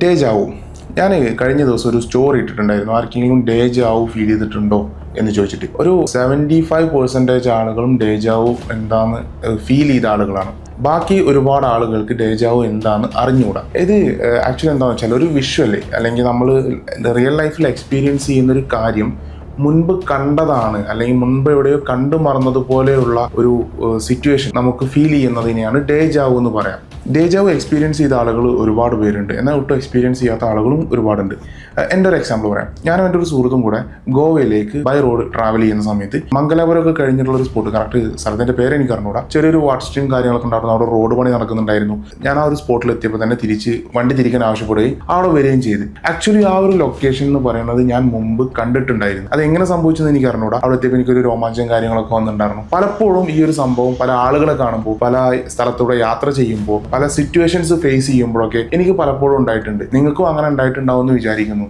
ഡേജാവു. ഞാൻ കഴിഞ്ഞ ദിവസം ഒരു സ്റ്റോറി ഇട്ടിട്ടുണ്ടായിരുന്നു. ആർക്കെങ്കിലും ഡേജാവു ഫീൽ ചെയ്തിട്ടുണ്ടോ എന്ന് ചോദിച്ചിട്ട്. ഒരു 75% ആളുകളും ഡേജാവു എന്താന്ന് ഫീൽ ചെയ്ത ആളുകളാണ്. ബാക്കി ഒരുപാട് ആളുകൾക്ക് ഡേജാവു എന്താന്ന് അറിഞ്ഞുകൂടാ. ഇത് ആക്ച്വലി എന്താണെന്ന് വെച്ചാൽ ഒരു വിഷ്വല് അല്ലെങ്കിൽ നമ്മൾ റിയൽ ലൈഫിൽ എക്സ്പീരിയൻസ് ചെയ്യുന്നൊരു കാര്യം മുൻപ് കണ്ടതാണ് അല്ലെങ്കിൽ മുൻപ് എവിടെയോ കണ്ടു മറന്നതുപോലെയുള്ള ഒരു സിറ്റുവേഷൻ നമുക്ക് ഫീൽ ചെയ്യുന്നതിനെയാണ് ഡേജാവു എന്ന് പറയാം. ഡേജാവു എക്സ്പീരിയൻസ് ചെയ്ത ആളുകൾ ഒരുപാട് പേരുണ്ട്, എന്നാൽ ഒട്ടും എക്സ്പീരിയൻസ് ചെയ്യാത്ത ആളുകളും ഒരുപാടുണ്ട്. എൻ്റെ ഒരു എക്സാമ്പിൾ പറയാം. ഞാനും എൻ്റെ ഒരു സുഹൃത്തും കൂടെ ഗോവയിലേക്ക് ബൈ റോഡ് ട്രാവൽ ചെയ്യുന്ന സമയത്ത് മംഗലാപുരമൊക്കെ കഴിഞ്ഞിട്ടുള്ള ഒരു സ്പോട്ട്, കറക്റ്റ് സ്ഥലത്തിൻ്റെ പേര് എനിക്ക് അറിഞ്ഞൂടാ, ചെറിയൊരു വാട്ടർ സ്ട്രീം കാര്യങ്ങളൊക്കെ ഉണ്ടായിരുന്നു. അവിടെ റോഡ് പണി നടക്കുന്നുണ്ടായിരുന്നു. ഞാൻ ആ ഒരു സ്പോട്ടിൽ എത്തിയപ്പോൾ തന്നെ വണ്ടി തിരിക്കാൻ ആവശ്യപ്പെടുകയും അവിടെ വരികയും ചെയ്ത്. ആക്ച്വലി ആ ഒരു ലൊക്കേഷൻ എന്ന് പറയുന്നത് ഞാൻ മുമ്പ് കണ്ടിട്ടുണ്ടായിരുന്നു. അത് എങ്ങനെ സംഭവിച്ചെന്ന് എനിക്ക് അറിഞ്ഞൂടാ. അവിടെ എത്തിയപ്പോൾ എനിക്കൊരു രോമാഞ്ചം കാര്യങ്ങളൊക്കെ വന്നിട്ടുണ്ടായിരുന്നു. പലപ്പോഴും ഈ ഒരു സംഭവം പല ആളുകളെ കാണുമ്പോൾ, പല സ്ഥലത്തൂടെ യാത്ര ചെയ്യുമ്പോൾ, പല സിറ്റുവേഷൻസ് ഫേസ് ചെയ്യുമ്പോഴൊക്കെ എനിക്ക് പലപ്പോഴും ഉണ്ടായിട്ടുണ്ട്. നിങ്ങൾക്കും അങ്ങനെ ഉണ്ടായിട്ടുണ്ടാവും എന്ന് വിചാരിക്കുന്നു.